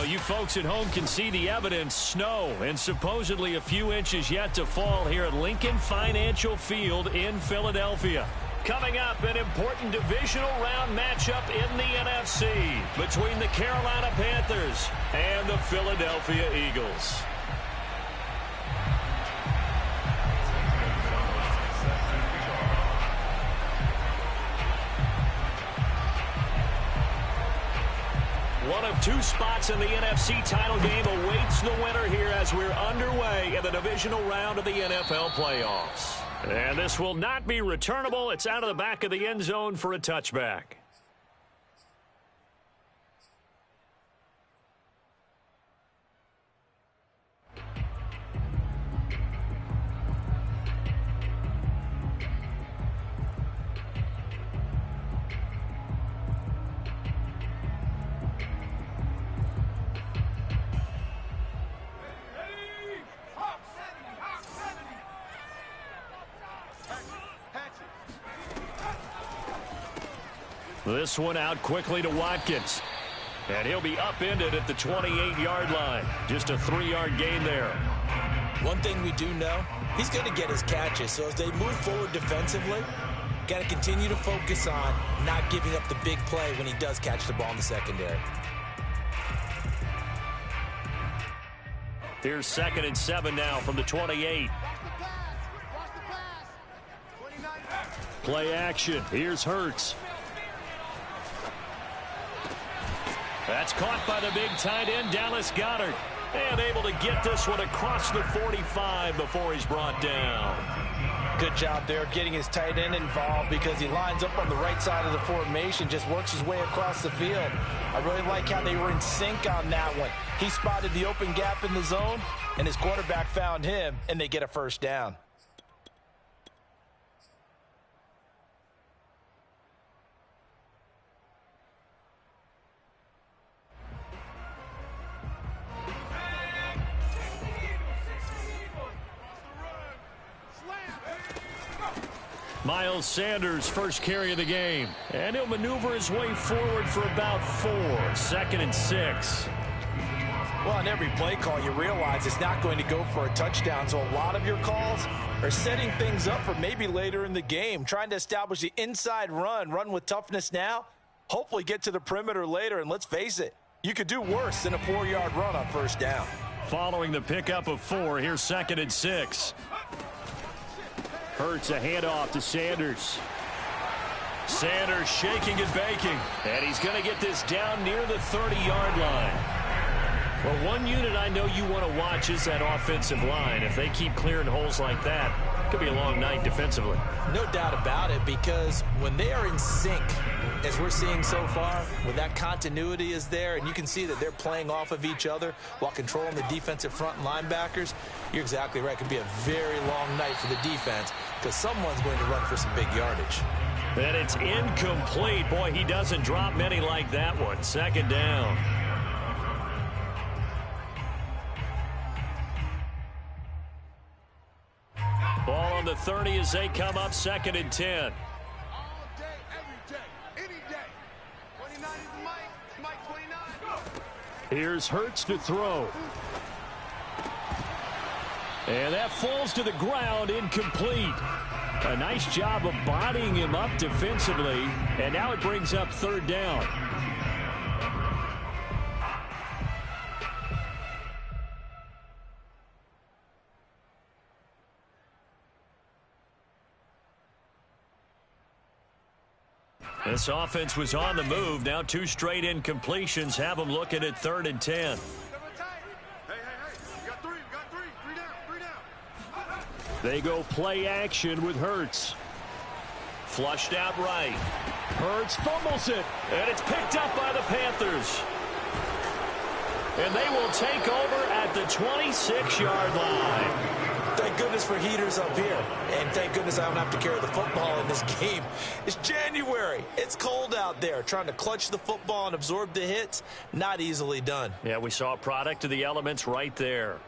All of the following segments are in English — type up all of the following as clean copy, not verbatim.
Well, you folks at home can see the evidence. Snow and supposedly a few inches yet to fall here at Lincoln Financial Field in Philadelphia. Coming up, an important divisional round matchup in the NFC between the Carolina Panthers and the Philadelphia Eagles. One of two spots in the NFC title game awaits the winner here as we're underway in the divisional round of the NFL playoffs. And this will not be returnable. It's out of the back of the end zone for a touchback. This one out quickly to Watkins. And he'll be upended at the 28-yard line. Just a 3-yard gain there. One thing we do know, he's going to get his catches. So as they move forward defensively, got to continue to focus on not giving up the big play when he does catch the ball in the secondary. Here's 2nd and 7 now from the 28. Play action. Here's Hurts. That's caught by the big tight end, Dallas Goedert. And able to get this one across the 45 before he's brought down. Good job there getting his tight end involved because he lines up on the right side of the formation, just works his way across the field. I really like how they were in sync on that one. He spotted the open gap in the zone, and his quarterback found him, and they get a first down. Miles Sanders, first carry of the game. And he'll maneuver his way forward for about 4. 2nd and 6. Well, on every play call, you realize it's not going to go for a touchdown. So a lot of your calls are setting things up for maybe later in the game, trying to establish the inside run with toughness now, hopefully get to the perimeter later. And let's face it, you could do worse than a 4-yard run on first down. Following the pickup of 4, here's 2nd and 6. Hurts a handoff to Sanders. Sanders shaking and baking. And he's going to get this down near the 30-yard line. Well, one unit I know you want to watch is that offensive line. If they keep clearing holes like that, it could be a long night defensively. No doubt about it, because when they are in sync, as we're seeing so far, when that continuity is there, and you can see that they're playing off of each other while controlling the defensive front linebackers, you're exactly right. It could be a very long night for the defense because someone's going to run for some big yardage. And it's incomplete. Boy, he doesn't drop many like that one. 2nd down. Ball on the 30 as they come up 2nd and 10. Here's Hurts to throw. And that falls to the ground, incomplete. A nice job of bodying him up defensively, and now it brings up 3rd down. This offense was on the move. Now 2 straight incompletions have them looking at 3rd and 10. They go play action with Hurts. Flushed out right. Hurts fumbles it, and it's picked up by the Panthers. And they will take over at the 26-yard line. Thank goodness for heaters up here. And thank goodness I don't have to carry the football in this game. It's January. It's cold out there. Trying to clutch the football and absorb the hits, not easily done. Yeah, we saw a product of the elements right there.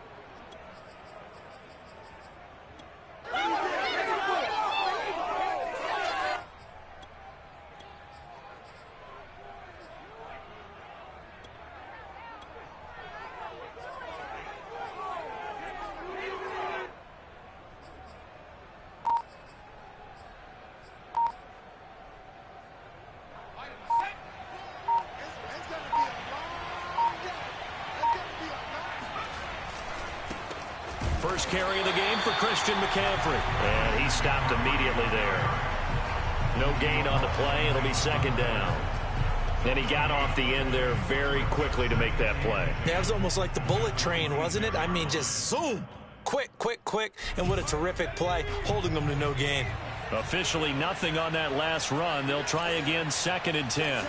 first carry of the game for Christian McCaffrey. And he stopped immediately there. No gain on the play. It'll be second down. And he got off the end there very quickly to make that play. Yeah, it was almost like the bullet train, wasn't it? I mean, just zoom. Quick, quick, quick. And what a terrific play, holding them to no gain. Officially nothing on that last run. They'll try again, 2nd and 10.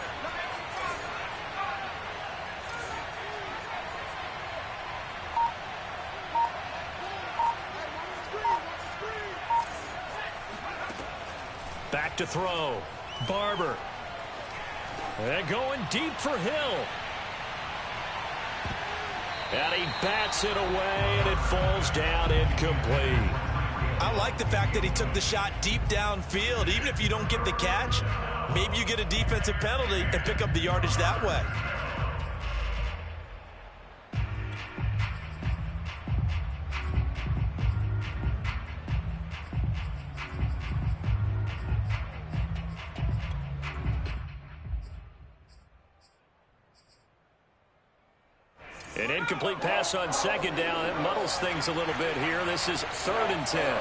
Back to throw. Barber. And going deep for Hill. And he bats it away, and it falls down incomplete. I like the fact that he took the shot deep downfield. Even if you don't get the catch, maybe you get a defensive penalty and pick up the yardage that way. An incomplete pass on 2nd down. It muddles things a little bit here. This is 3rd and 10.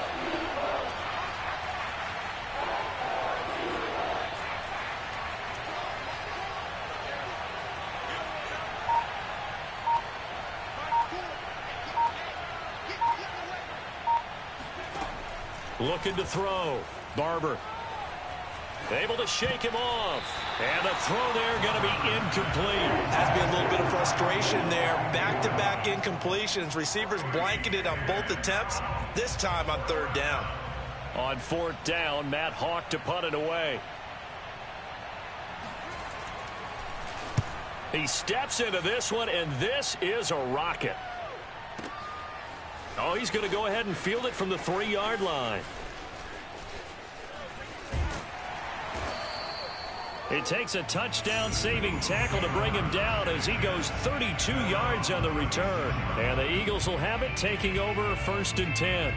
Looking to throw. Barber. Able to shake him off. And the throw there going to be incomplete. Has to be a little bit of frustration there. Back-to-back incompletions. Receivers blanketed on both attempts. This time on 3rd down. On 4th down, Matt Hawk to punt it away. He steps into this one, and this is a rocket. Oh, he's going to go ahead and field it from the 3-yard line. It takes a touchdown-saving tackle to bring him down as he goes 32 yards on the return. And the Eagles will have it, taking over 1st and 10.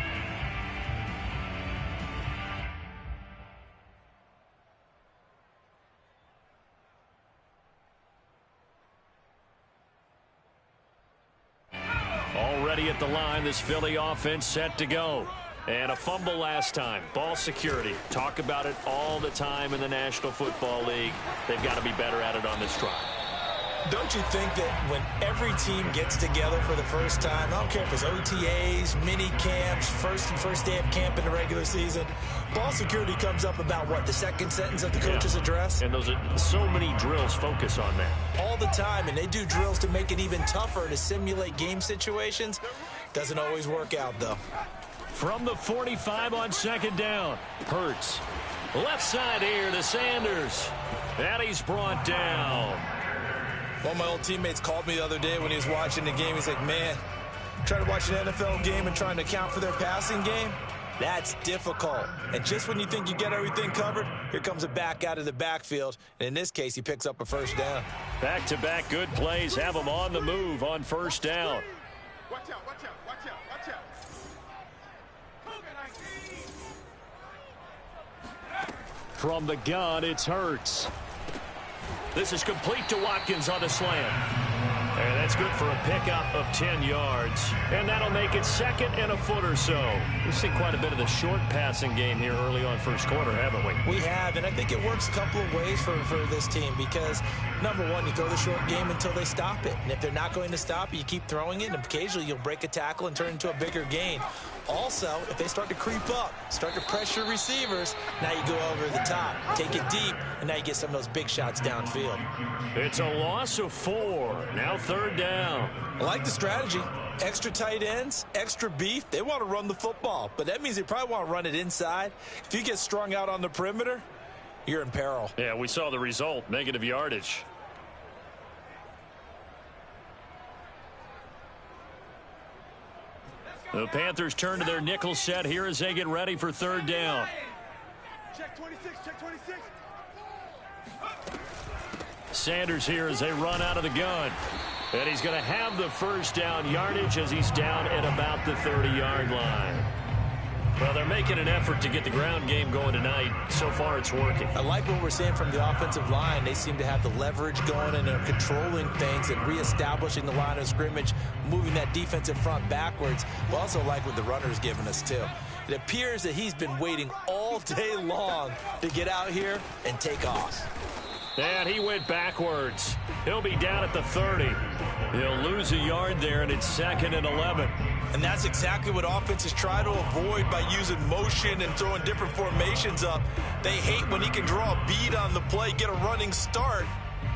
Already at the line, this Philly offense set to go. And a fumble last time. Ball security. Talk about it all the time in the National Football League. They've got to be better at it on this drive. Don't you think that when every team gets together for the first time, I don't care if it's OTAs, mini camps, first day of camp in the regular season, ball security comes up about what, the second sentence of the coach's address? And those are so many drills focus on that. All the time, and they do drills to make it even tougher to simulate game situations. Doesn't always work out, though. From the 45 on 2nd down. Hurts. Left side here to Sanders. And he's brought down. One of my old teammates called me the other day when he was watching the game. He's like, man, trying to watch an NFL game and trying to account for their passing game, that's difficult. And just when you think you get everything covered, here comes a back out of the backfield. And in this case, he picks up a 1st down. Back-to-back good plays have him on the move on 1st down. Watch out, watch out, watch out, watch out. From the gun, it's Hurts. This is complete to Watkins on the slant. And that's good for a pickup of 10 yards. And that'll make it 2nd and a foot or so. We've seen quite a bit of the short passing game here early on 1st quarter, haven't we? We have, and I think it works a couple of ways for this team because, number one, you throw the short game until they stop it. And if they're not going to stop it, you keep throwing it, and occasionally you'll break a tackle and turn it into a bigger gain. Also, if they start to creep up, start to pressure receivers, now you go over the top, take it deep, and now you get some of those big shots downfield. It's a loss of 4. Now 3rd down. I like the strategy. Extra tight ends, extra beef. They want to run the football, but that means they probably want to run it inside. If you get strung out on the perimeter, you're in peril. Yeah, we saw the result, negative yardage. The Panthers turn to their nickel set here as they get ready for 3rd down. Check 26, check 26. Sanders here as they run out of the gun. And he's going to have the 1st down yardage as he's down at about the 30-yard line. Well, they're making an effort to get the ground game going tonight. So far, it's working. I like what we're seeing from the offensive line. They seem to have the leverage going, and they're controlling things and reestablishing the line of scrimmage, moving that defensive front backwards. I also like what the runner's giving us, too. It appears that he's been waiting all day long to get out here and take off. And he went backwards. He'll be down at the 30. He'll lose a yard there, and it's 2nd and 11. And that's exactly what offenses try to avoid by using motion and throwing different formations up. They hate when he can draw a bead on the play, get a running start,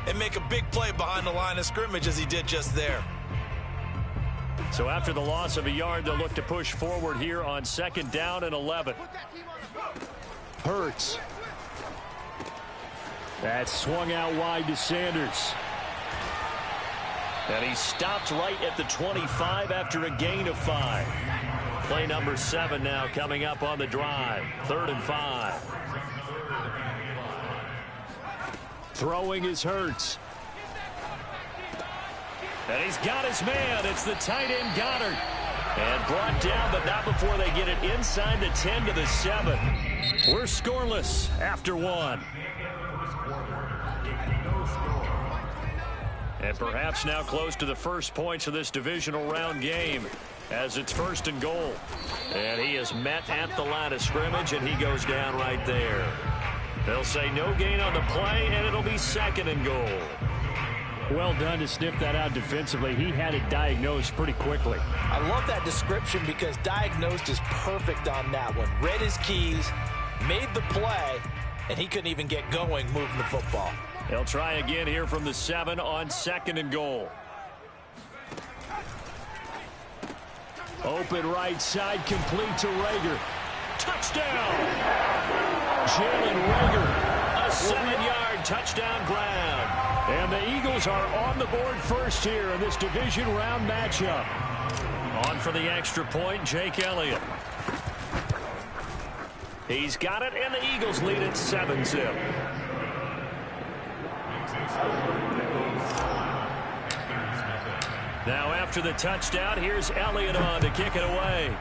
and make a big play behind the line of scrimmage as he did just there. So after the loss of a yard, they'll look to push forward here on 2nd down and 11. Hurts. That swung out wide to Sanders. And he stopped right at the 25 after a gain of 5. Play number 7 now coming up on the drive. 3rd and 5. Throwing is Hurts. And he's got his man. It's the tight end Goddard. And brought down, but not before they get it inside the 10 to the 7. We're scoreless after 1. And perhaps now close to the first points of this divisional round game as it's 1st and goal. And he is met at the line of scrimmage, and he goes down right there. They'll say no gain on the play, and it'll be 2nd and goal. Well done to sniff that out defensively. He had it diagnosed pretty quickly. I love that description because diagnosed is perfect on that one. Read his keys, made the play, and he couldn't even get going moving the football. They'll try again here from the 7 on 2nd and goal. Open right side, complete to Reagor. Touchdown! Jalen Reagor, a 7-yard touchdown grab. And the Eagles are on the board first here in this division round matchup. On for the extra point, Jake Elliott. He's got it, and the Eagles lead it 7-zip. Now after the touchdown, here's Elliott on to kick it away.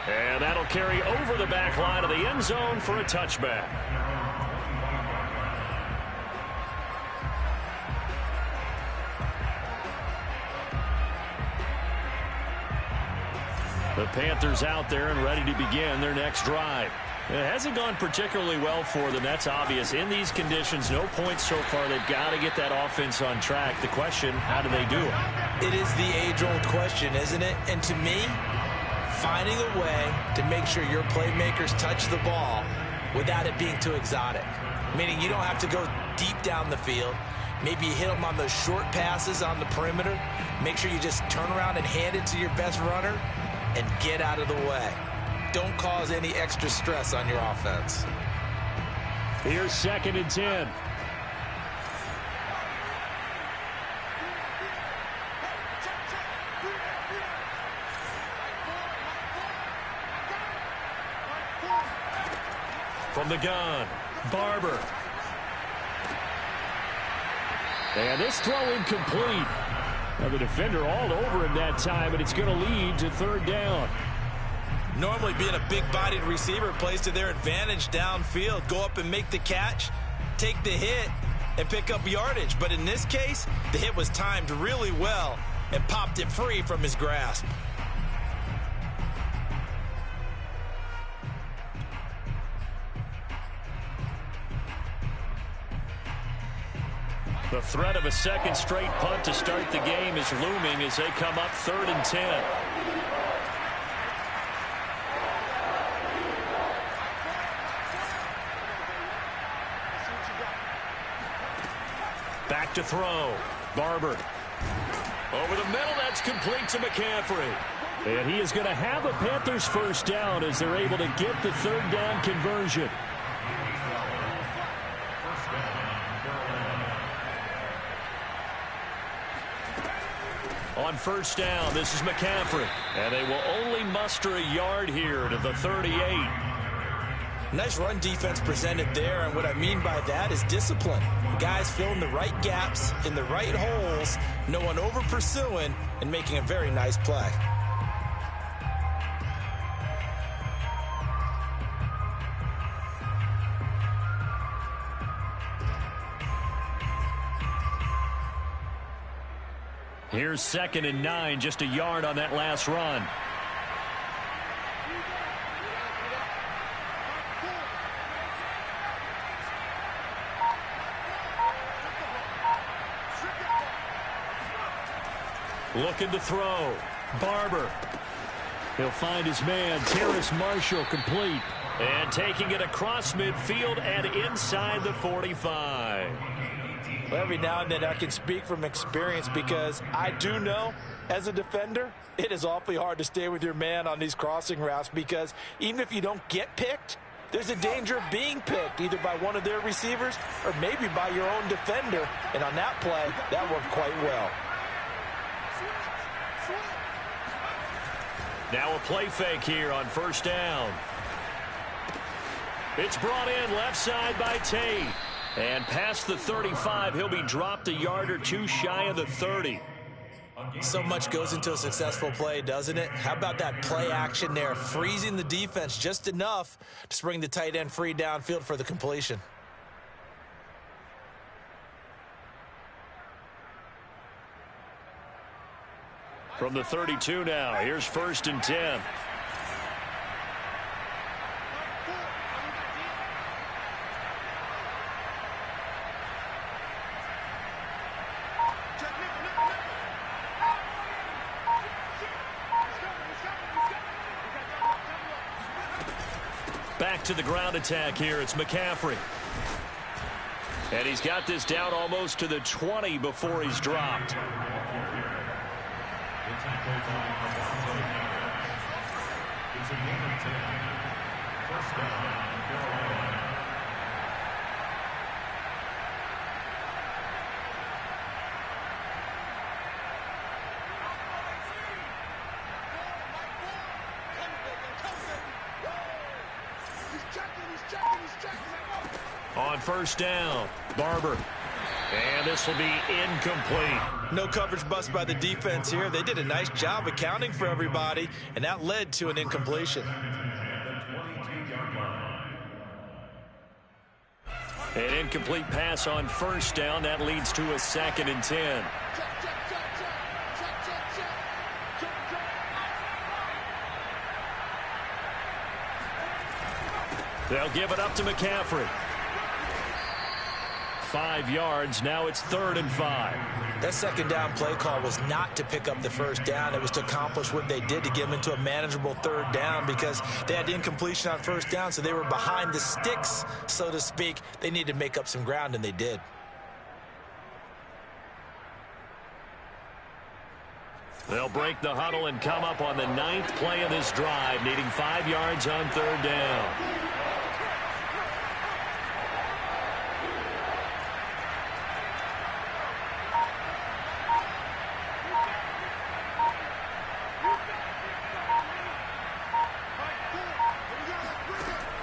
And that'll carry over the back line of the end zone for a touchback. The Panthers out there and ready to begin their next drive. It hasn't gone particularly well for them. That's obvious. In these conditions, no points so far. They've got to get that offense on track. The question, how do they do it? It is the age-old question, isn't it? And to me, finding a way to make sure your playmakers touch the ball without it being too exotic. Meaning you don't have to go deep down the field. Maybe you hit them on those short passes on the perimeter. Make sure you just turn around and hand it to your best runner and get out of the way. Don't cause any extra stress on your offense. Here's 2nd and 10. From the gun, Barber. And this throw incomplete. Now the defender all over him that time, and it's going to lead to 3rd down. Normally being a big-bodied receiver plays to their advantage downfield. Go up and make the catch, take the hit, and pick up yardage. But in this case, the hit was timed really well and popped it free from his grasp. The threat of a second straight punt to start the game is looming as they come up 3rd and 10. Back to throw. Barber. Over the middle, that's complete to McCaffrey. And he is going to have a Panthers first down as they're able to get the 3rd down conversion. On first down, this is McCaffrey. And they will only muster a yard here to the 38. Nice run defense presented there, and what I mean by that is discipline. Guys filling the right gaps in the right holes, no one over pursuing, and making a very nice play. Here's 2nd and 9, just a yard on that last run. Looking to throw. Barber. He'll find his man, Terrace Marshall, complete. And taking it across midfield and inside the 45. Well, every now and then I can speak from experience because I do know as a defender, it is awfully hard to stay with your man on these crossing routes because even if you don't get picked, there's a danger of being picked either by one of their receivers or maybe by your own defender. And on that play, that worked quite well. Now a play fake here on 1st down. It's brought in left side by Tate. And past the 35, he'll be dropped a yard or two shy of the 30. So much goes into a successful play, doesn't it? How about that play action there, freezing the defense just enough to spring the tight end free downfield for the completion. From the 32 now, here's 1st and 10. Back to the ground attack here. It's McCaffrey. And he's got this down almost to the 20 before he's dropped. On 1st down, Barber. And this will be incomplete. No coverage bust by the defense here. They did a nice job accounting for everybody, and that led to an incompletion. An incomplete pass on 1st down. That leads to a 2nd and 10. They'll give it up to McCaffrey. 5 yards. Now it's 3rd and 5. That 2nd down play call was not to pick up the 1st down. It was to accomplish what they did to get them into a manageable 3rd down because they had incompletion on 1st down, so they were behind the sticks, so to speak. They needed to make up some ground, and they did. They'll break the huddle and come up on the 9th play of this drive, needing 5 yards on 3rd down.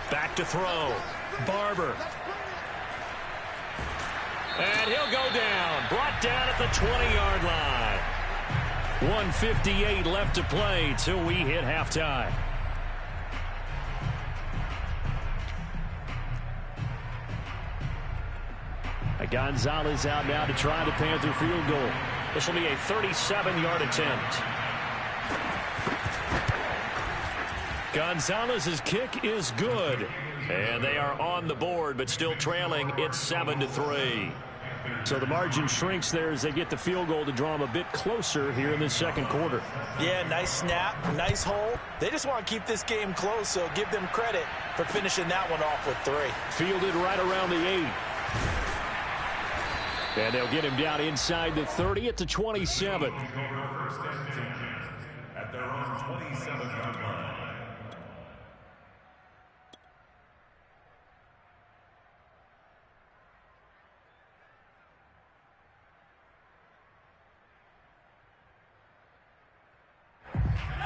Back to throw. Barber. And he'll go down. Brought down at the 20-yard line. 1:58 left to play till we hit halftime. Gonzalez out now to try the Panther field goal. This will be a 37-yard attempt. Gonzalez's kick is good. And they are on the board, but still trailing. It's 7-3. So the margin shrinks there as they get the field goal to draw them a bit closer here in the 2nd quarter. Yeah, nice snap, nice hole. They just want to keep this game close, so give them credit for finishing that one off with 3. Fielded right around the 8. And they'll get him down inside the 30 at the 27. At their own 27-yard line.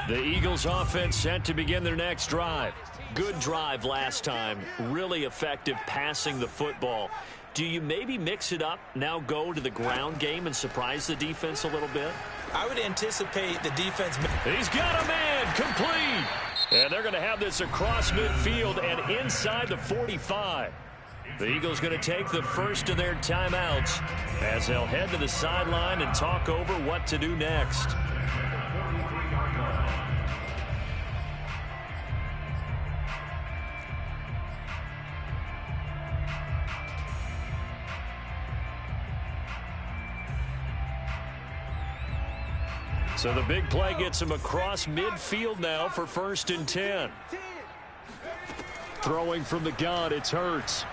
The Eagles offense set to begin their next drive. Good drive last time. Really effective passing the football. Do you maybe mix it up, now go to the ground game and surprise the defense a little bit? I would anticipate the defense. He's got a man, complete. And they're going to have this across midfield and inside the 45. The Eagles going to take the first of their timeouts as they'll head to the sideline and talk over what to do next. So the big play gets him across midfield now for 1st and 10. Throwing from the gun, it's Hurts.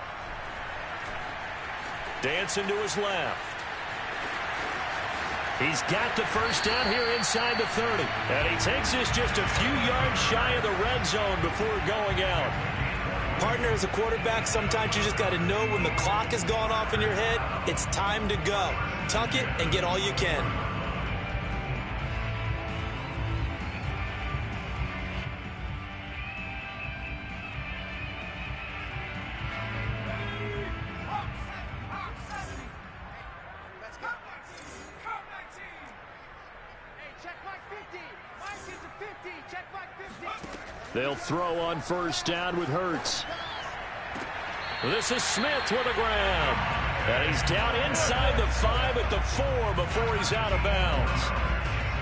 Dancing to his left. He's got the first down here inside the 30. And he takes this just a few yards shy of the red zone before going out. Partner, as a quarterback, sometimes you just got to know when the clock has gone off in your head, it's time to go. Tuck it and get all you can. They'll throw on 1st down with Hurts. This is Smith with a grab. And he's down inside the 5 at the 4 before he's out of bounds.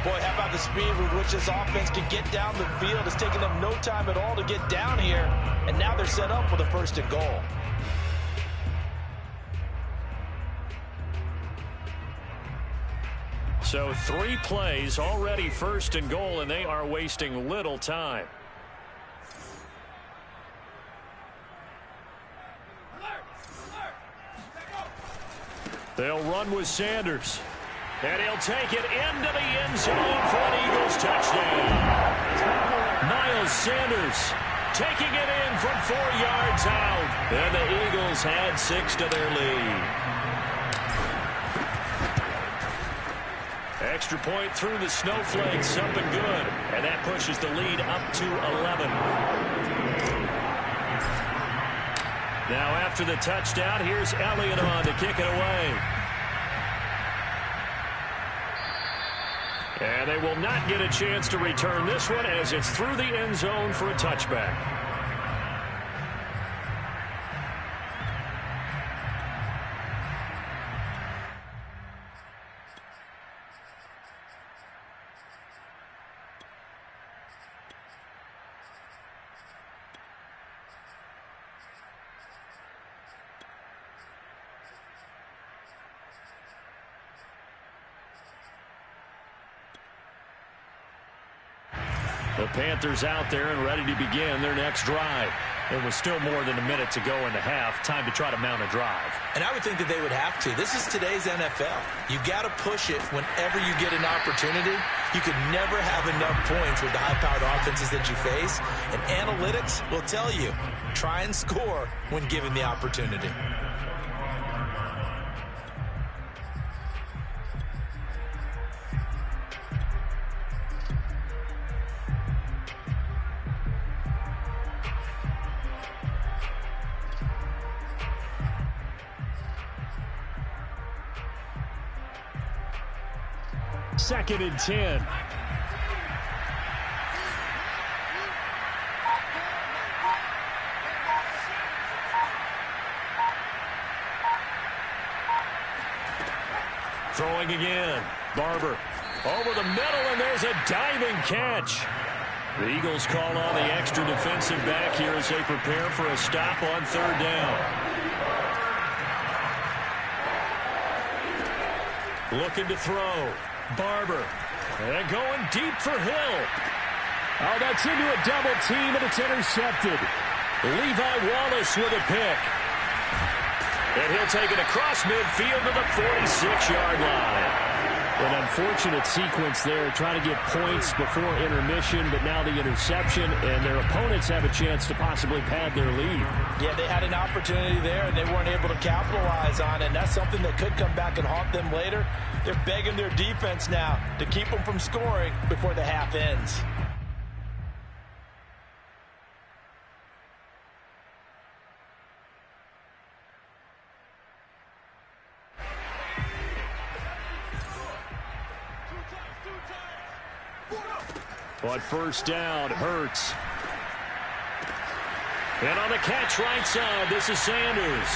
Boy, how about the speed with which this offense can get down the field? It's taken them no time at all to get down here. And now they're set up with a 1st and goal. So 3 plays already 1st and goal, and they are wasting little time. They'll run with Sanders. And he'll take it into the end zone for an Eagles touchdown. Miles Sanders taking it in from 4 yards out. And the Eagles had 6 to their lead. Extra point through the snowflakes, something good. And that pushes the lead up to 11. Now after the touchdown, here's Elliott on to kick it away. And they will not get a chance to return this one as it's through the end zone for a touchback. The Panthers out there and ready to begin their next drive. It was still more than a minute to go in the half. Time to try to mount a drive. And I would think that they would have to. This is today's NFL. You got to push it whenever you get an opportunity. You could never have enough points with the high-powered offenses that you face. And analytics will tell you, try and score when given the opportunity. Second and 10. Throwing again. Barber over the middle, and there's a diving catch. The Eagles call on the extra defensive back here as they prepare for a stop on 3rd down. Looking to throw. Barber. And going deep for Hill. Oh, that's into a double team, and it's intercepted. Levi Wallace with a pick. And he'll take it across midfield to the 46-yard line. An unfortunate sequence there, trying to get points before intermission, but now the interception, and their opponents have a chance to possibly pad their lead. Yeah, they had an opportunity there, and they weren't able to capitalize on it, and that's something that could come back and haunt them later. They're begging their defense now to keep them from scoring before the half ends. On 1st down, Hurts. And on the catch right side, this is Sanders.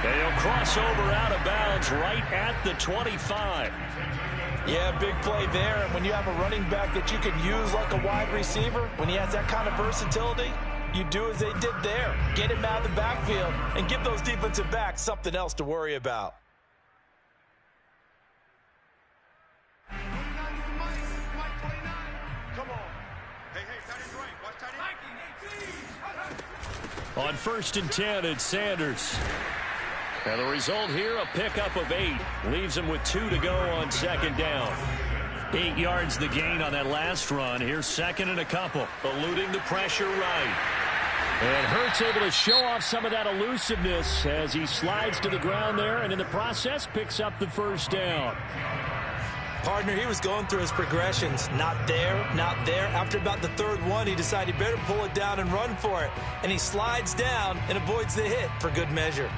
And he'll cross over out of bounds right at the 25. Yeah, big play there. And when you have a running back that you can use like a wide receiver, when he has that kind of versatility, you do as they did there. Get him out of the backfield and give those defensive backs something else to worry about. On 1st and 10, it's Sanders. And the result here, a pickup of 8. Leaves him with 2 to go on 2nd down. 8 yards the gain on that last run. Here's 2nd and a couple. Eluding the pressure right. And Hurts able to show off some of that elusiveness as he slides to the ground there, and in the process picks up the 1st down. Partner, he was going through his progressions. Not there, not there. After about the 3rd one, he decided he better pull it down and run for it. And he slides down and avoids the hit for good measure.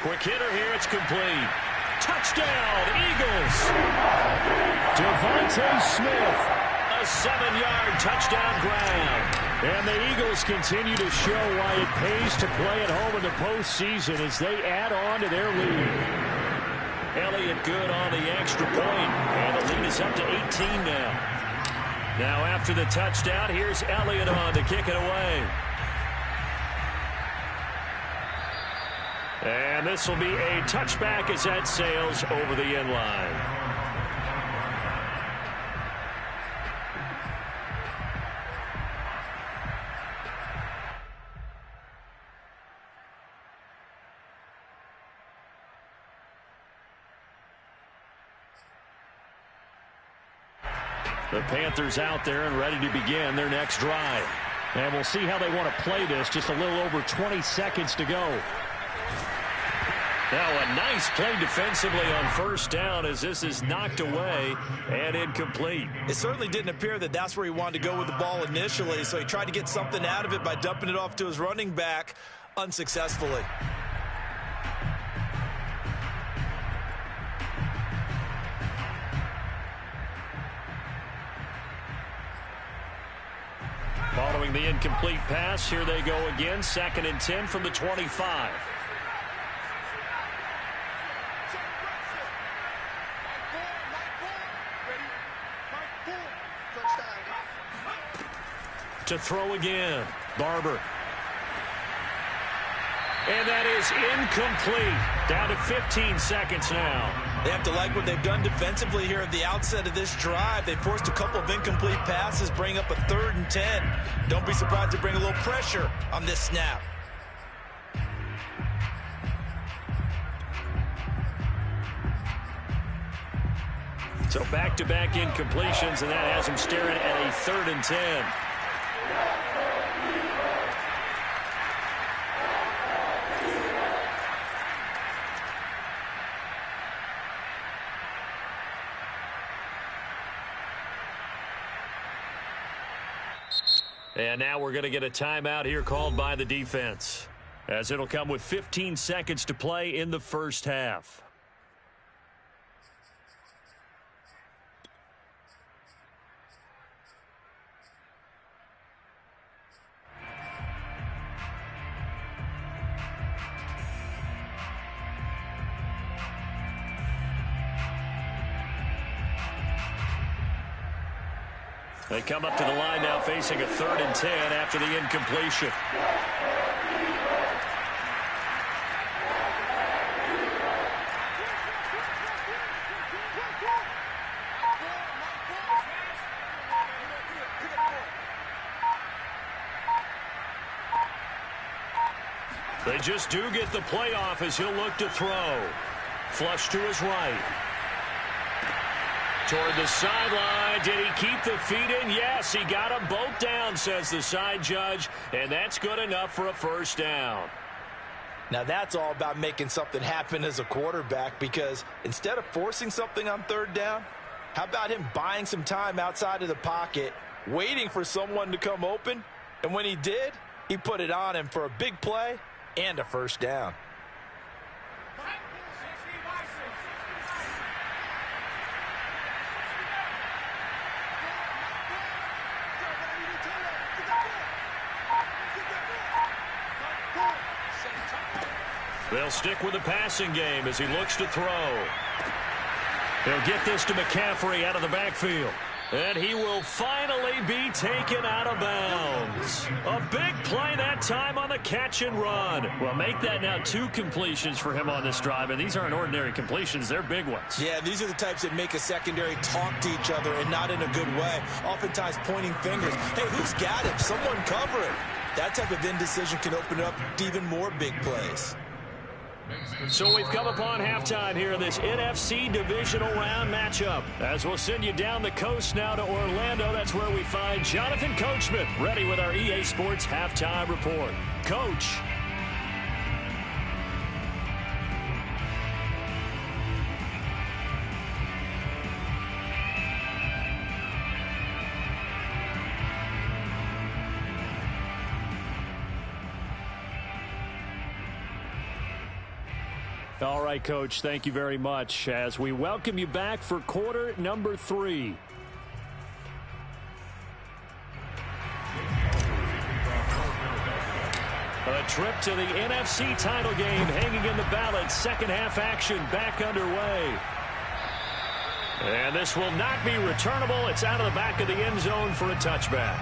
Quick hitter here, it's complete. Touchdown, Eagles! Devontae Smith, a 7-yard touchdown grab. And the Eagles continue to show why it pays to play at home in the postseason as they add on to their lead. Elliott good on the extra point, and the lead is up to 18 now. Now after the touchdown, here's Elliott on to kick it away. And this will be a touchback as that sails over the end line. The Panthers out there and ready to begin their next drive. And we'll see how they want to play this. Just a little over 20 seconds to go. Now a nice play defensively on 1st down as this is knocked away and incomplete. It certainly didn't appear that that's where he wanted to go with the ball initially, so he tried to get something out of it by dumping it off to his running back unsuccessfully. Following the incomplete pass, here they go again. 2nd and 10 from the 25. To throw again, Barber. And that is incomplete. Down to 15 seconds now. They have to like what they've done defensively here at the outset of this drive. They forced a couple of incomplete passes, bring up a 3rd and 10. Don't be surprised to bring a little pressure on this snap. So back-to-back incompletions, and that has him staring at a 3rd and 10. And now we're going to get a timeout here called by the defense, as it'll come with 15 seconds to play in the 1st half. They come up to the line now facing a 3rd and 10 after the incompletion. They just do get the playoff as he'll look to throw. Flush to his right. Toward the sideline. Did he keep the feet in? Yes, he got them both down, says the side judge, and that's good enough for a 1st down. Now that's all about making something happen as a quarterback, because instead of forcing something on 3rd down, how about him buying some time outside of the pocket, waiting for someone to come open, and when he did, he put it on him for a big play and a 1st down. They'll stick with the passing game as he looks to throw. He'll get this to McCaffrey out of the backfield. And he will finally be taken out of bounds. A big play that time on the catch and run. Well, make that now 2 completions for him on this drive, and these aren't ordinary completions. They're big ones. Yeah, these are the types that make a secondary talk to each other and not in a good way. Oftentimes pointing fingers. Hey, who's got him? Someone cover it. That type of indecision can open up to even more big plays. So we've come upon halftime here in this NFC divisional round matchup. As we'll send you down the coast now to Orlando, that's where we find Jonathan Coachman ready with our EA Sports halftime report. Coach. All right, Coach, thank you very much as we welcome you back for quarter number 3. A trip to the NFC title game hanging in the balance. Second half action back underway. And this will not be returnable. It's out of the back of the end zone for a touchback.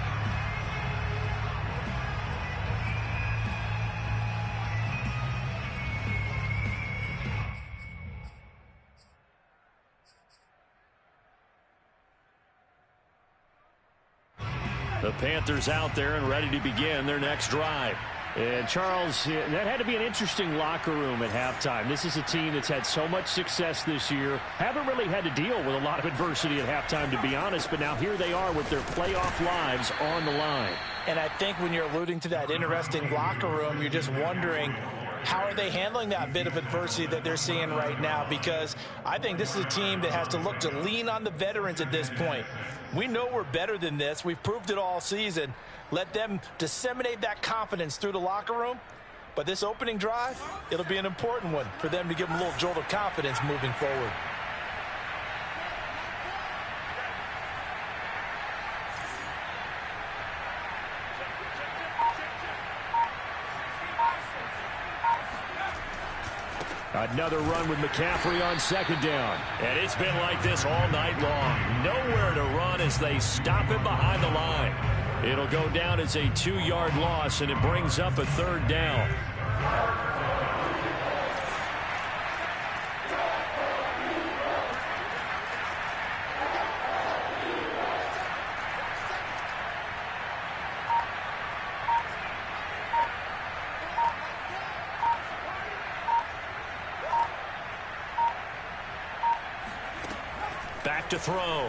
The Panthers out there and ready to begin their next drive. And, Charles, that had to be an interesting locker room at halftime. This is a team that's had so much success this year. Haven't really had to deal with a lot of adversity at halftime, to be honest. But now here they are with their playoff lives on the line. And I think when you're alluding to that interesting locker room, you're just wondering, how are they handling that bit of adversity that they're seeing right now? Because I think this is a team that has to look to lean on the veterans at this point. We know we're better than this. We've proved it all season. Let them disseminate that confidence through the locker room. But this opening drive, it'll be an important one for them to give them a little jolt of confidence moving forward. Another run with McCaffrey on second down. And it's been like this all night long. Nowhere to run as they stop him behind the line. It'll go down as a 2-yard loss, and it brings up a third down. Back to throw.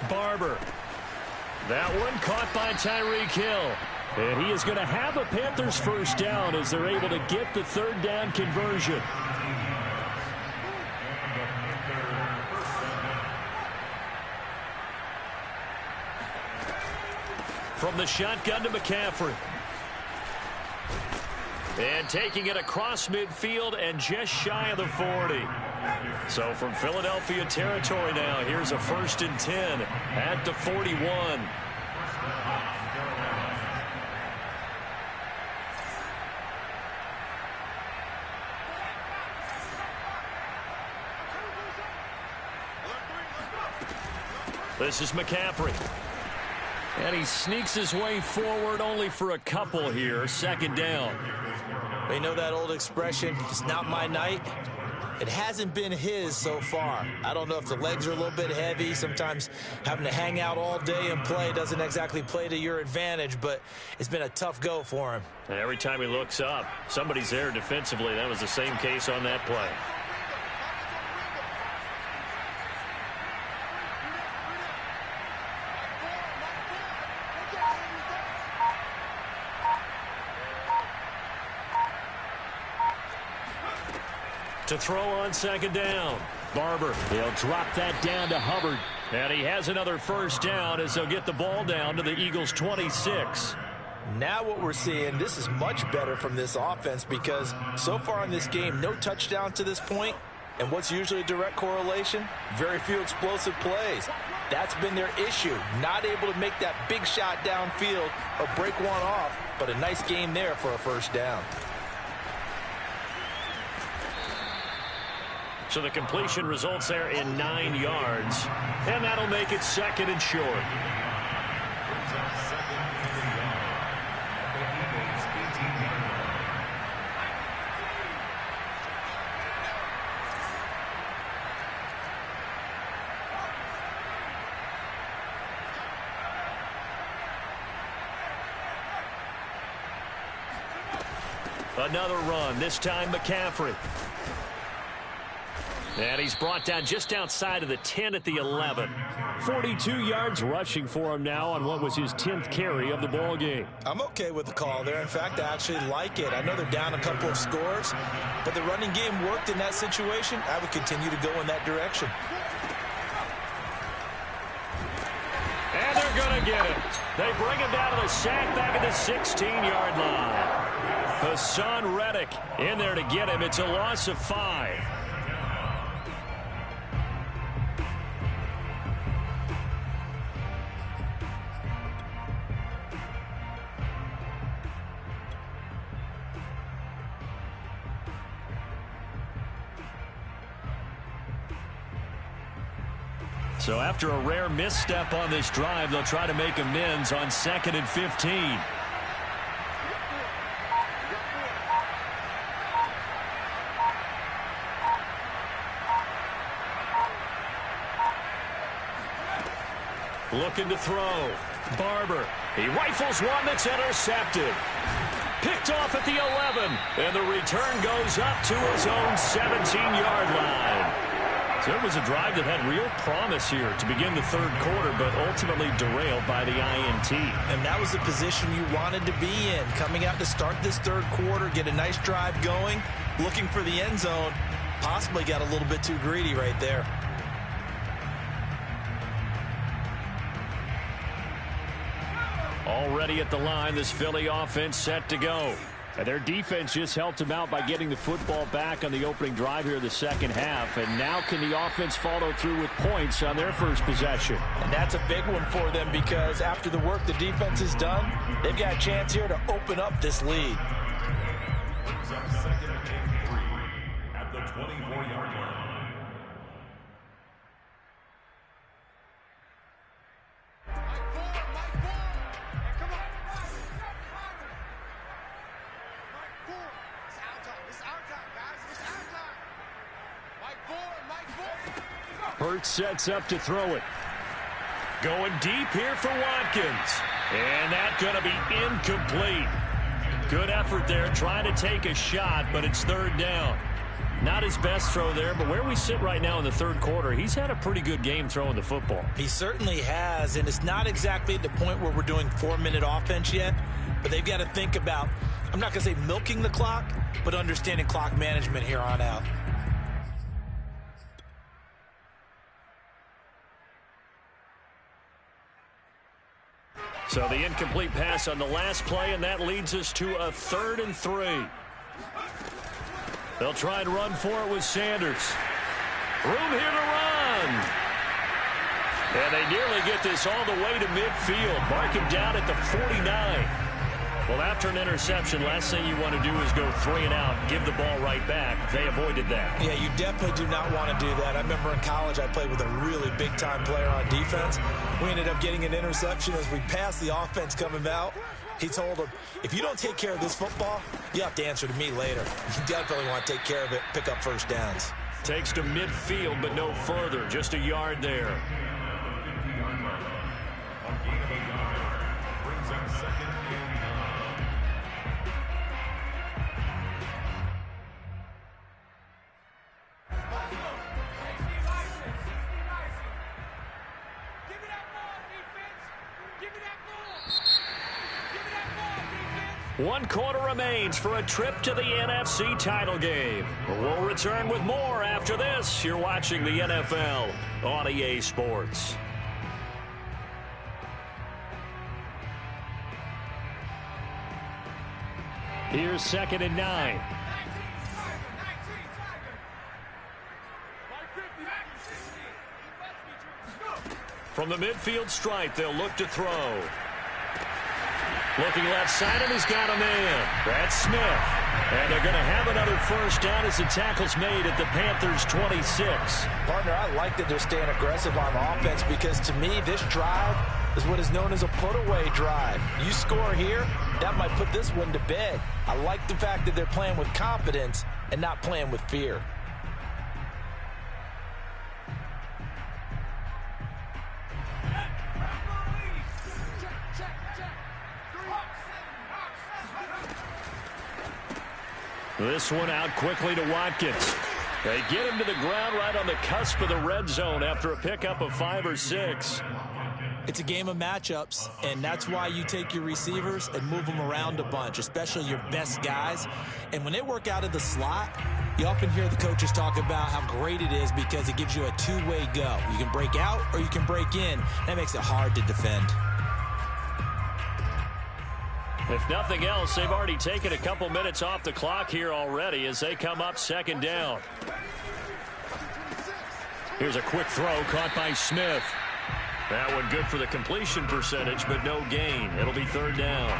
Barber. That one caught by Tyreek Hill. And he is going to have a Panthers first down as they're able to get the third down conversion. From the shotgun to McCaffrey. And taking it across midfield and just shy of the 40. So from Philadelphia territory now, here's a 1st and 10 at the 41. This is McCaffrey. And he sneaks his way forward only for a couple here. Second down. You know that old expression, it's not my night? It hasn't been his so far. I don't know if the legs are a little bit heavy. Sometimes having to hang out all day and play doesn't exactly play to your advantage, but it's been a tough go for him. And every time he looks up, somebody's there defensively. That was the same case on that play. To throw on second down. Barber, he'll drop that down to Hubbard. And he has another first down as they'll get the ball down to the Eagles' 26. Now what we're seeing, this is much better from this offense because so far in this game, no touchdown to this point. And what's usually a direct correlation? Very few explosive plays. That's been their issue. Not able to make that big shot downfield or break one off, but a nice game there for a first down. So the completion results there in 9 yards. And that'll make it 2nd and short. Another run, this time McCaffrey. And he's brought down just outside of the 10 at the 11. 42 yards rushing for him now on what was his 10th carry of the ball game. I'm okay with the call there. In fact, I actually like it. I know they're down a couple of scores, but the running game worked in that situation. I would continue to go in that direction. And they're going to get it. They bring him down to the sack back at the 16-yard line. Hassan Reddick in there to get him. It's a loss of 5. So after a rare misstep on this drive, they'll try to make amends on 2nd and 15. Looking to throw. Barber. He rifles one that's intercepted. Picked off at the 11. And the return goes up to his own 17-yard line. So it was a drive that had real promise here to begin the 3rd quarter, but ultimately derailed by the INT. And that was the position you wanted to be in. Coming out to start this 3rd quarter, get a nice drive going, looking for the end zone. Possibly got a little bit too greedy right there. Already at the line, this Philly offense set to go. And their defense just helped them out by getting the football back on the opening drive here in the 2nd half. And now can the offense follow through with points on their first possession? And that's a big one for them because after the work the defense has done, they've got a chance here to open up this lead. 2nd and 3 at the 24-yard line. Hurts sets up to throw it. Going deep here for Watkins. And that's going to be incomplete. Good effort there, trying to take a shot, but it's 3rd down. Not his best throw there, but where we sit right now in the 3rd quarter, he's had a pretty good game throwing the football. He certainly has, and it's not exactly at the point where we're doing 4-minute offense yet, but they've got to think about, I'm not going to say milking the clock, but understanding clock management here on out. So the incomplete pass on the last play, and that leads us to a 3rd and 3. They'll try and run for it with Sanders. Room here to run. And they nearly get this all the way to midfield. Mark him down at the 49. Well, after an interception, last thing you want to do is go 3 and out, give the ball right back. They avoided that. Yeah, you definitely do not want to do that. I remember in college I played with a really big-time player on defense. We ended up getting an interception as we passed the offense coming out. He told him, if you don't take care of this football, you have to answer to me later. You definitely want to take care of it, pick up first downs. Takes to midfield, but no further. Just a yard there. Brings up 2nd and 9. One quarter remains for a trip to the NFC title game. We'll return with more after this. You're watching the NFL on EA Sports. Here's 2nd and 9. From the midfield stripe, they'll look to throw. Looking left side, and he's got a man. That's Smith. And they're going to have another first down as the tackle's made at the Panthers' 26. Partner, I like that they're staying aggressive on offense because to me, this drive is what is known as a put-away drive. You score here, that might put this one to bed. I like the fact that they're playing with confidence and not playing with fear. This one out quickly to Watkins. They get him to the ground right on the cusp of the red zone after a pickup of 5 or 6. It's a game of matchups, and that's why you take your receivers and move them around a bunch, especially your best guys. And when they work out of the slot, you often hear the coaches talk about how great it is because it gives you a two-way go. You can break out or you can break in. That makes it hard to defend. If nothing else, they've already taken a couple minutes off the clock here already as they come up second down. Here's a quick throw caught by Smith. That one good for the completion percentage, but no gain. It'll be third down.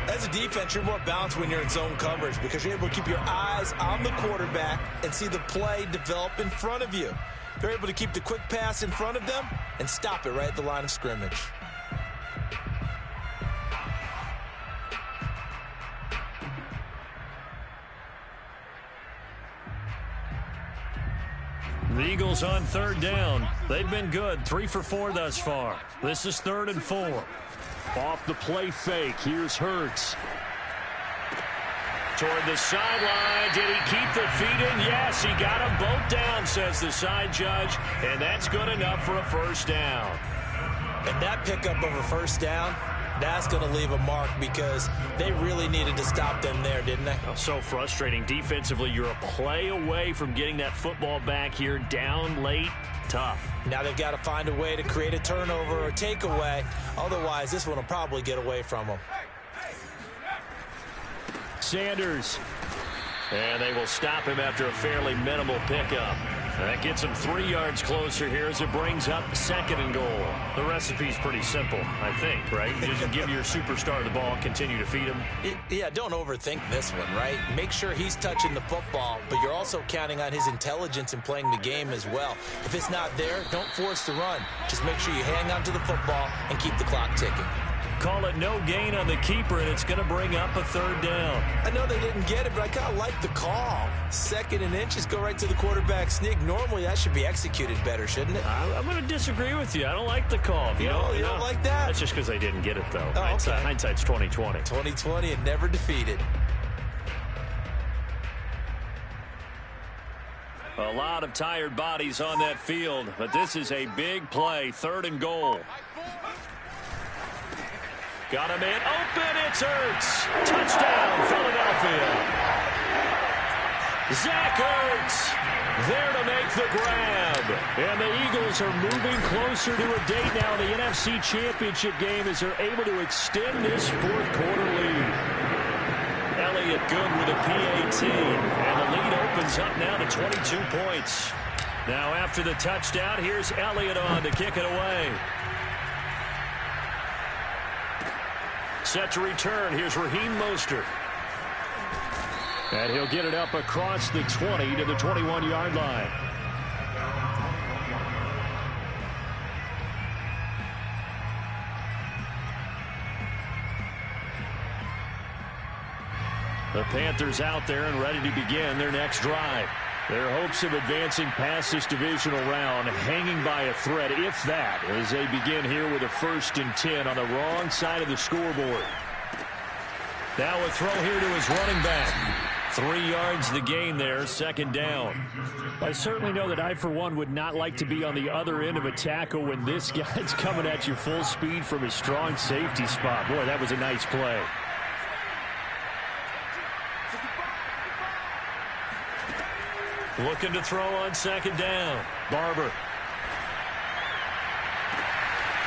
As a defense, you're more balanced when you're in zone coverage because you're able to keep your eyes on the quarterback and see the play develop in front of you. They're able to keep the quick pass in front of them and stop it right at the line of scrimmage. The Eagles on third down. They've been good, 3 for 4 thus far. This is 3rd and 4. Off the play fake, here's Hurts. Toward the sideline, did he keep the feet in? Yes, he got them both down, says the side judge, and that's good enough for a first down. And that pickup of a first down, that's going to leave a mark because they really needed to stop them there, didn't they? Oh, so frustrating. Defensively, you're a play away from getting that football back here down late. Tough. Now they've got to find a way to create a turnover or takeaway. Otherwise, this one will probably get away from them. Sanders. And they will stop him after a fairly minimal pickup. That gets him 3 yards closer here as it brings up 2nd and goal. The recipe's pretty simple, I think, right? Just give your superstar the ball, continue to feed him. Yeah, don't overthink this one, right? Make sure he's touching the football, but you're also counting on his intelligence in playing the game as well. If it's not there, don't force the run. Just make sure you hang on to the football and keep the clock ticking. Call it no gain on the keeper, and it's going to bring up a 3rd down. I know they didn't get it, but I kind of like the call. 2nd and inches, go right to the quarterback sneak. Normally, that should be executed better, shouldn't it? I'm going to disagree with you. I don't like the call. You don't like that? That's just because they didn't get it, though. Oh, okay. Hindsight's 20/20. 20/20 and never defeated. A lot of tired bodies on that field, but this is a big play. 3rd and goal. Got him in. Open. It's Ertz. Touchdown, Philadelphia. Zach Ertz there to make the grab. And the Eagles are moving closer to a date now in the NFC Championship game as they're able to extend this 4th quarter lead. Elliott good with a PAT. And the lead opens up now to 22 points. Now after the touchdown, here's Elliott on to kick it away. Set to return. Here's Raheem Mostert. And he'll get it up across the 20 to the 21-yard line. The Panthers out there and ready to begin their next drive. Their hopes of advancing past this divisional round hanging by a thread, if that, as they begin here with a 1st and 10 on the wrong side of the scoreboard. Now a throw here to his running back. 3 yards the gain there, 2nd down. I certainly know that I, for one, would not like to be on the other end of a tackle when this guy's coming at you full speed from his strong safety spot. Boy, that was a nice play. Looking to throw on 2nd down. Barber.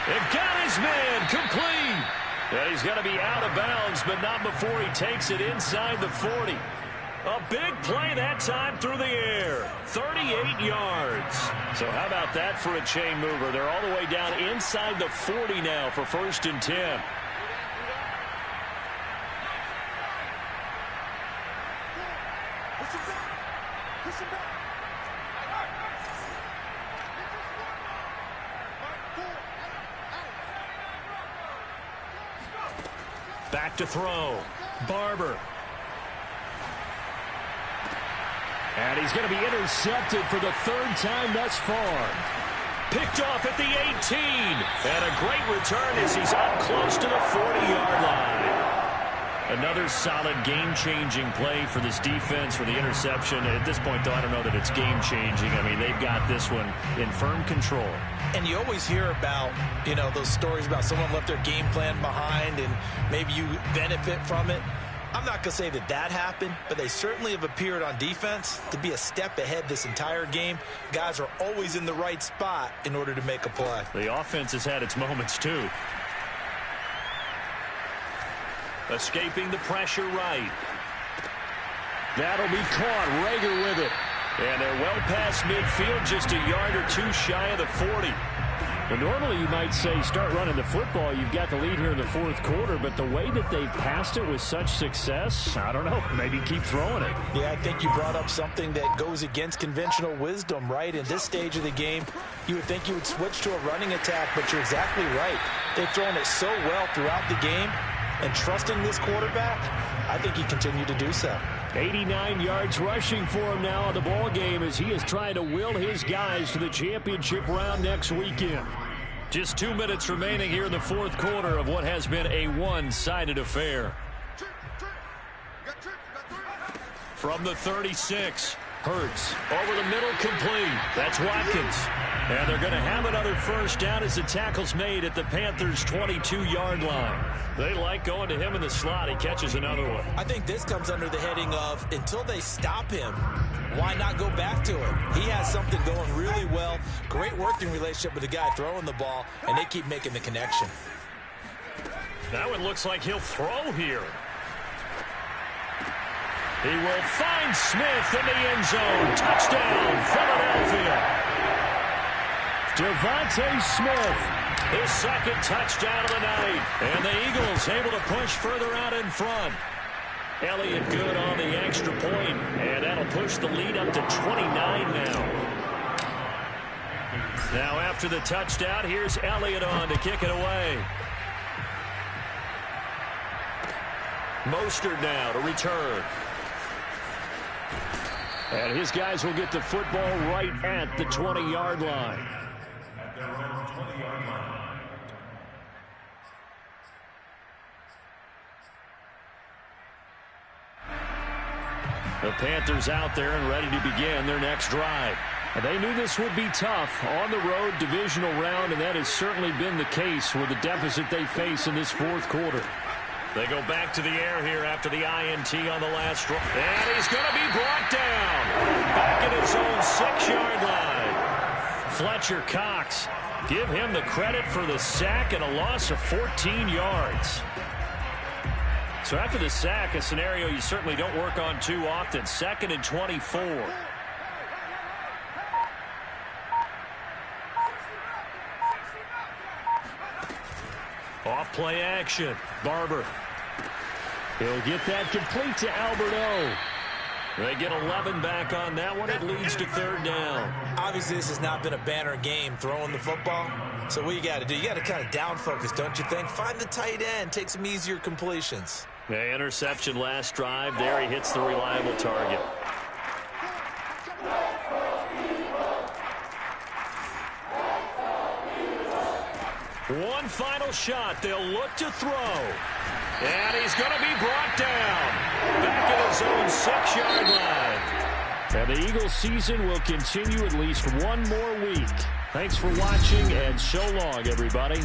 They've got his man complete. And he's going to be out of bounds, but not before he takes it inside the 40. A big play that time through the air. 38 yards. So how about that for a chain mover? They're all the way down inside the 40 now for 1st and 10. Back to throw. Barber. And he's going to be intercepted for the third time thus far. Picked off at the 18. And a great return as he's up close to the 40-yard line. Another solid game-changing play for this defense for the interception. At this point, though, I don't know that it's game-changing. I mean, they've got this one in firm control. And you always hear about, those stories about someone left their game plan behind and maybe you benefit from it. I'm not going to say that that happened, but they certainly have appeared on defense to be a step ahead this entire game. Guys are always in the right spot in order to make a play. The offense has had its moments, too. Escaping the pressure right. That'll be caught. Rager with it. And they're well past midfield, just a yard or two shy of the 40. Well, normally you might say start running the football. You've got the lead here in the fourth quarter, but the way that they've passed it with such success, I don't know, maybe keep throwing it. Yeah, I think you brought up something that goes against conventional wisdom, right? In this stage of the game, you would think you would switch to a running attack, but you're exactly right. They've thrown it so well throughout the game, and trusting this quarterback, I think he continued to do so. 89 yards rushing for him now in the ball game as he is trying to will his guys to the championship round next weekend. Just 2 minutes remaining here in the fourth quarter of what has been a one-sided affair. From the 36, Hurts over the middle, complete. That's Watkins. And they're going to have another first down as the tackle's made at the Panthers' 22-yard line. They like going to him in the slot. He catches another one. I think this comes under the heading of until they stop him, why not go back to it? He has something going really well. Great working relationship with the guy throwing the ball, and they keep making the connection. Now it looks like he'll throw here. He will find Smith in the end zone. Touchdown, Philadelphia. Devontae Smith, his second touchdown of the night. And the Eagles able to push further out in front. Elliott good on the extra point, and that'll push the lead up to 29 now. Now after the touchdown, here's Elliott on to kick it away. Mostert now to return. And his guys will get the football right at the 20-yard line. At their own 20-yard line. The Panthers out there and ready to begin their next drive. And they knew this would be tough on the road divisional round, and that has certainly been the case with the deficit they face in this fourth quarter. They go back to the air here after the INT on the last drive. And he's going to be brought down. Back at his own 6-yard line. Fletcher Cox, give him the credit for the sack and a loss of 14 yards. So after the sack, a scenario you certainly don't work on too often. 2nd and 24. Off play action. Barber. He'll get that complete to Albert O. They get 11 back on that one. It leads to 3rd down. Obviously, this has not been a banner game throwing the football. So what you got to do, you got to kind of down focus, don't you think? Find the tight end, take some easier completions. The interception last drive. There he hits the reliable target. One final shot. They'll look to throw. And he's going to be brought down. Back at his own 6-yard line. And the Eagles season will continue at least one more week. Thanks for watching, and so long, everybody.